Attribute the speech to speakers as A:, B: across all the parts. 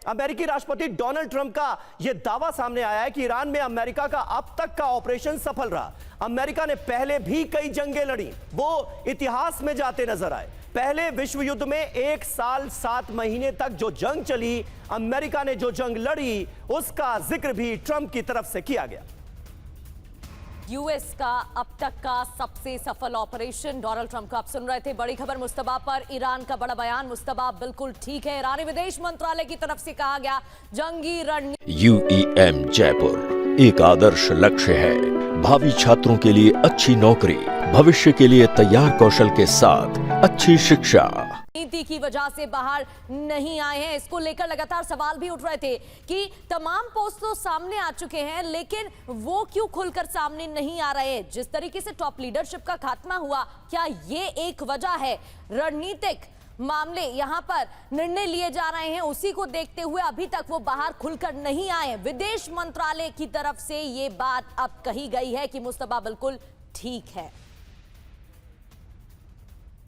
A: अमेरिकी राष्ट्रपति Donald Trump का यह दावा सामने आया है कि ईरान में अमेरिका का अब तक का ऑपरेशन सफल रहा। अमेरिका ने पहले भी कई जंगें लड़ी, वो इतिहास में जाते नजर आए। पहले विश्व युद्ध में 1 साल 7 महीने तक जो जंग चली, अमेरिका ने जो जंग लड़ी, उसका जिक्र भी ट्रंप की तरफ से किया गया।
B: यूएस का अब तक का सबसे सफल ऑपरेशन, डोनाल्ड ट्रंप को आप सुन रहे थे। बड़ी खबर मुस्तबा पर ईरान का बड़ा बयान। मुस्तबा, बिल्कुल ठीक है, ईरानी विदेश मंत्रालय की तरफ से कहा गया जंगी रणनीति।
C: UEM जयपुर एक आदर्श लक्ष्य है। भावी छात्रों के लिए अच्छी नौकरी, भविष्य के लिए तैयार कौशल के साथ अच्छी शिक्षा।
B: नीति की वजह से बाहर नहीं आए हैं, इसको लेकर लगातार सवाल भी उठ रहे थे कि तमाम पोस्ट तो सामने आ चुके हैं, लेकिन वो क्यों खुलकर सामने नहीं आ रहे। जिस तरीके से टॉप लीडरशिप का खात्मा हुआ, क्या ये एक वजह है? रणनीतिक मामले यहां पर निर्णय लिए जा रहे हैं, उसी को देखते हुए अभी तक वो बाहर खुलकर नहीं आए। विदेश मंत्रालय की तरफ से ये बात अब कही गई है कि मुस्तबा बिल्कुल ठीक है।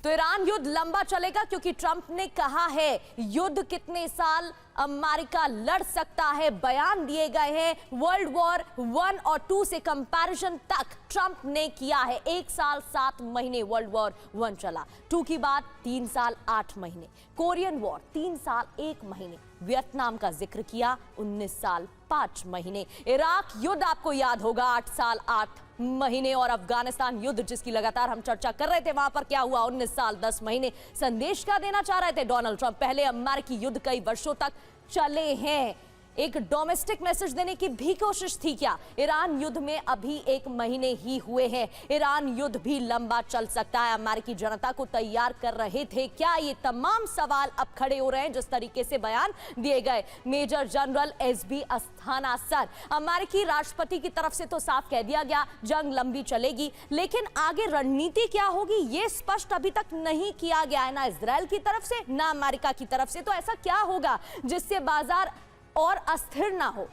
B: तो ईरान युद्ध लंबा चलेगा, क्योंकि ट्रंप ने कहा है युद्ध कितने साल अमेरिका लड़ सकता है। बयान दिए गए हैं, वर्ल्ड वॉर 1 और 2 से कंपैरिजन तक ट्रंप ने किया है। 1 साल 7 महीने वर्ल्ड वॉर 1 चला, 2 की बात 3 साल 8 महीने, कोरियन वॉर 3 साल 1 महीने, वियतनाम का जिक्र किया 19 साल 5 महीने, इराक युद्ध आपको याद होगा 8 साल 8 महीने, और अफगानिस्तान युद्ध जिसकी लगातार हम चर्चा कर रहे थे, वहां पर क्या हुआ 19 साल 10 महीने। संदेश क्या देना चाह रहे थे डोनाल्ड ट्रंप? पहले अमेरिकी युद्ध कई वर्षों तक चले हैं, एक डोमेस्टिक मैसेज देने की भी कोशिश थी क्या? ईरान युद्ध में अभी 1 महीने ही हुए हैं, ईरान युद्ध भी लंबा चल सकता है, अमेरिकी जनता को तैयार कर रहे थे क्या? ये तमाम सवाल अब खड़े हो रहे हैं जिस तरीके से बयान दिए गए। Major general SB Asthana sir, अमेरिकी राष्ट्रपति की तरफ से तो साफ कह दिया गया जंग लंबी चलेगी, लेकिन आगे रणनीति क्या होगी ये स्पष्ट अभी तक नहीं किया गया है, ना इजराइल की तरफ से ना अमेरिका की तरफ से। तो ऐसा क्या होगा जिससे बाजार और अस्थिर ना हो?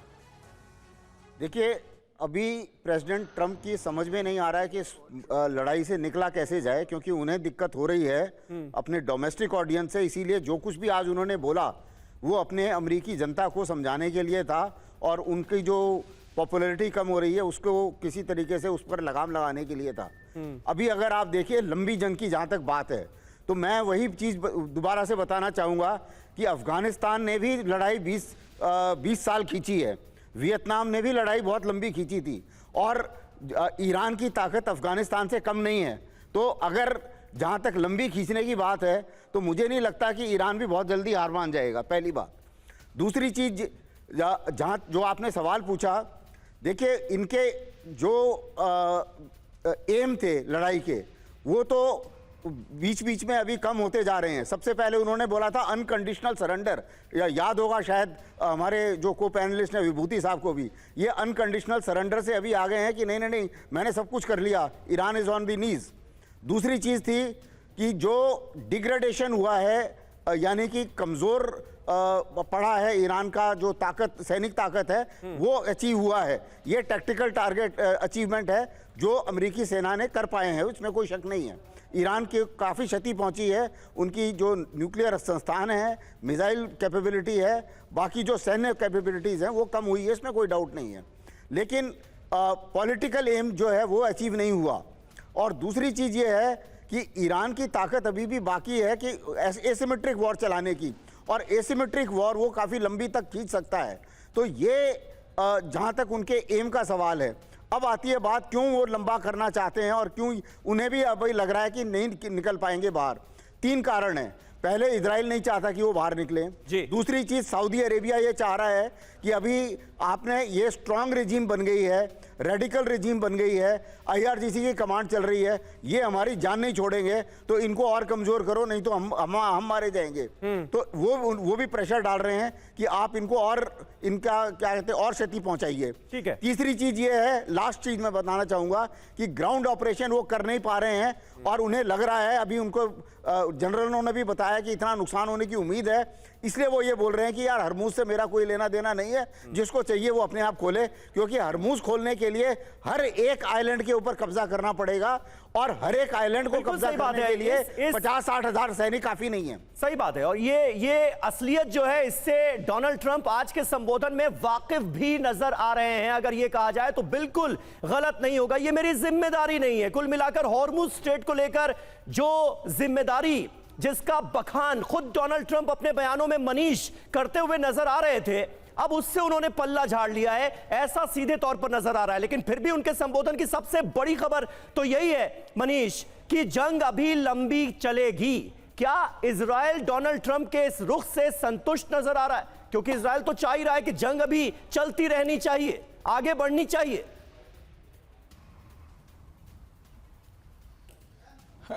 D: देखिए, अभी प्रेसिडेंट ट्रंप की समझ में नहीं आ रहा है कि इस लड़ाई से निकला कैसे जाए, क्योंकि उन्हें दिक्कत हो रही है अपने डोमेस्टिक ऑडियंस से। इसीलिए जो कुछ भी आज उन्होंने बोला वो अपने अमेरिकी जनता को समझाने के लिए था, और उनकी जो पॉपुलैरिटी कम हो रही है उसको किसी तरीके से उस पर लगाम लगाने के लिए था। अभी अगर आप देखिए लंबी जंग की जहाँ तक बात है, तो मैं वही चीज़ दोबारा से बताना चाहूँगा कि अफगानिस्तान ने भी लड़ाई 20 साल खींची है, वियतनाम ने भी लड़ाई बहुत लंबी खींची थी, और ईरान की ताकत अफगानिस्तान से कम नहीं है। तो अगर जहाँ तक लंबी खींचने की बात है, तो मुझे नहीं लगता कि ईरान भी बहुत जल्दी हार मान जाएगा, पहली बात। दूसरी चीज़, जहाँ जो आपने सवाल पूछा, देखिए इनके जो एम थे लड़ाई के, वो तो बीच बीच में अभी कम होते जा रहे हैं। सबसे पहले उन्होंने बोला था अनकंडीशनल सरेंडर, याद होगा शायद हमारे जो को पैनलिस्ट हैं विभूति साहब को भी, ये अनकंडीशनल सरेंडर से अभी आ गए हैं कि नहीं नहीं नहीं मैंने सब कुछ कर लिया, Iran is on the knees. दूसरी चीज़ थी कि जो डिग्रेडेशन हुआ है, यानी कि कमज़ोर पड़ा है ईरान का जो ताकत, सैनिक ताकत है, वो अचीव हुआ है। ये टैक्टिकल टारगेट अचीवमेंट है जो अमेरिकी सेना ने कर पाए हैं, उसमें कोई शक नहीं है। ईरान की काफ़ी क्षति पहुंची है, उनकी जो न्यूक्लियर संस्थान है, मिसाइल कैपेबिलिटी है, बाकी जो सैन्य कैपेबिलिटीज़ हैं वो कम हुई है, इसमें कोई डाउट नहीं है। लेकिन पॉलिटिकल एम जो है वो अचीव नहीं हुआ। और दूसरी चीज़ ये है कि ईरान की ताकत अभी भी बाकी है कि एसिमेट्रिक वॉर चलाने की, और एसिमेट्रिक वॉर वो काफ़ी लंबी तक खींच सकता है। तो ये जहाँ तक उनके एम का सवाल है। अब आती है बात क्यों वो लंबा करना चाहते हैं और क्यों उन्हें भी अभी लग रहा है कि नहीं निकल पाएंगे बाहर। 3 कारण हैं। पहले इजराइल नहीं चाहता कि वो बाहर निकले। दूसरी चीज़, सऊदी अरेबिया ये चाह रहा है कि अभी आपने ये स्ट्रांग रिजीम बन गई है, रेडिकल रिजीम बन गई है, IRGC की कमांड चल रही है, ये हमारी जान नहीं छोड़ेंगे, तो इनको और कमज़ोर करो, नहीं तो हम मारे जाएंगे। तो वो भी प्रेशर डाल रहे हैं कि आप इनको और इनका क्या कहते हैं और क्षति पहुंचाइए।
A: ठीक है।
D: तीसरी चीज़ ये है, लास्ट चीज़ मैं बताना चाहूँगा कि ग्राउंड ऑपरेशन वो कर नहीं पा रहे हैं, और उन्हें लग रहा है, अभी उनको जनरलों ने भी बताया कि इतना नुकसान होने की उम्मीद है, इसलिए वो ये बोल रहे हैं कि यार हरमूज से मेरा कोई लेना देना नहीं है, जिसको चाहिए वो अपने आप खोले, क्योंकि हरमूज खोलने के के लिए हर एक आइलैंड के ऊपर कब्जा करना पड़ेगा, और हर एक आइलैंड को
A: बिल्कुल
D: कब्जा
A: सही बात
D: करने
A: है।
D: के लिए
A: इस
D: 50-60 हजार सैनिक काफी नहीं है।
A: सही बात है। और ये असलियत जो है, इससे डोनाल्ड ट्रंप आज के संबोधन में वाकिफ भी नजर आ रहे हैं। अगर ये कहा जाए तो बिल्कुल गलत नहीं होगा, ये मेरी जिम्मेदारी नहीं है। कुल मिलाकर हॉर्मुज स्ट्रेट को लेकर जो जिम्मेदारी, जिसका बखान खुद डोनाल्ड ट्रंप अपने बयानों में मनीष करते हुए नजर आ रहे थे, अब उससे उन्होंने पल्ला झाड़ लिया है, ऐसा सीधे तौर पर नजर आ रहा है। लेकिन फिर भी उनके संबोधन की सबसे बड़ी खबर तो यही है मनीष कि जंग अभी लंबी चलेगी। क्या इजराइल डोनाल्ड ट्रंप के इस रुख से संतुष्ट नजर आ रहा है? क्योंकि इजराइल तो चाह ही रहा है कि जंग अभी चलती रहनी चाहिए, आगे बढ़नी चाहिए।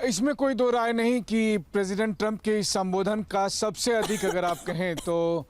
E: इसमें कोई दो राय नहीं कि प्रेसिडेंट ट्रंप के इस संबोधन का सबसे अधिक, अगर आप कहें तो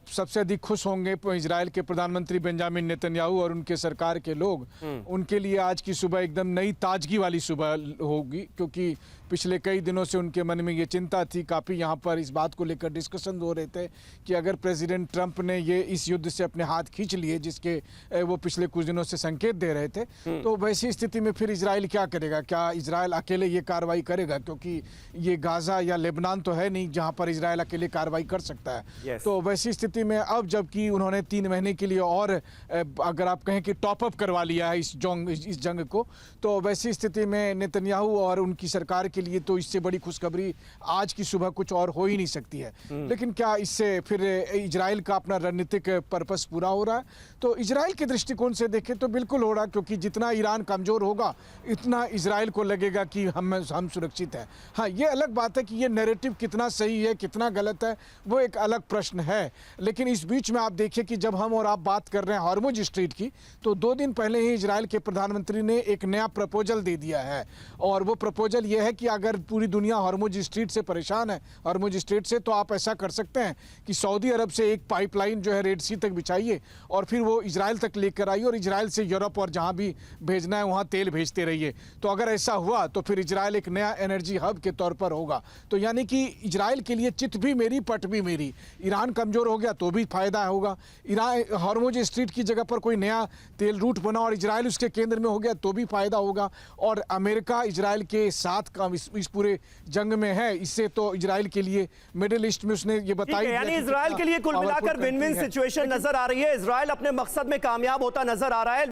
E: सबसे अधिक खुश होंगे इजराइल के प्रधानमंत्री बेंजामिन नेतन्याहू और उनके सरकार के लोग। उनके लिए आज की सुबह एकदम नई ताजगी वाली सुबह होगी, क्योंकि पिछले कई दिनों से उनके मन में ये चिंता थी, काफ़ी यहाँ पर इस बात को लेकर डिस्कशन हो रहे थे कि अगर प्रेसिडेंट ट्रंप ने ये इस युद्ध से अपने हाथ खींच लिए, जिसके वो पिछले कुछ दिनों से संकेत दे रहे थे, तो वैसी स्थिति में फिर इजराइल क्या करेगा? क्या इजराइल अकेले ये कार्रवाई करेगा? क्योंकि ये गाजा या लेबनान तो है नहीं जहाँ पर इजराइल अकेले कार्रवाई कर सकता है। तो वैसी स्थिति में अब जबकि उन्होंने 3 महीने के लिए और अगर आप कहें कि टॉपअप करवा लिया है इस जंग को, तो वैसी स्थिति में नेतन्याहू और उनकी सरकार के लिए तो इससे बड़ी खुशखबरी आज की सुबह कुछ और हो ही नहीं सकती है। लेकिन क्या इससे फिर इजराइल का अपना रणनीतिक पर्पस पूरा हो रहा है? तो इजराइल के दृष्टिकोण से देखें तो बिल्कुल हो रहा, क्योंकि जितना ईरान कमजोर होगा इतना इजराइल को लगेगा कि हम सुरक्षित हैं। हाँ, ये अलग बात है कि ये नैरेटिव कितना सही है कितना गलत है वो एक अलग प्रश्न है। लेकिन इस बीच में आप देखिए कि जब हम और आप बात कर रहे हैं हॉर्मुज स्ट्रेट की, तो 2 दिन पहले ही इजराइल के प्रधानमंत्री ने एक नया प्रपोजल दे दिया है, और वो प्रपोजल ये है कि अगर पूरी दुनिया हॉर्मुज स्ट्रेट से परेशान है, हॉर्मुज स्ट्रेट से, तो आप ऐसा कर सकते हैं कि सऊदी अरब से एक पाइपलाइन जो है रेड सी तक बिछाइए और फिर वो इजराइल तक लेकर आइए, और इजराइल से यूरोप और जहाँ भी भेजना है वहाँ तेल भेजते रहिए। तो अगर ऐसा हुआ तो फिर इजराइल एक नया एनर्जी हब के तौर पर होगा। तो यानी कि इजराइल के लिए चित भी मेरी पट भी मेरी। ईरान कमजोर हो गया तो भी फायदा होगा, ईरान हॉर्मुज स्ट्रेट की जगह पर कोई नया तेल रूट बना और इजराइल उसके केंद्र में हो गया तो भी फायदा होगा, और अमेरिका इजराइल के साथ का इस पूरे जंग में है। इससे तो इजराइल के लिए मिडिल ईस्ट में उसने ये बताया,
A: यानी इजराइल के लिए कुल मिलाकर विन विन सिचुएशन नजर आ रही है। इजराइल अपने मकसद में कामयाब होता नजर आ रहा है।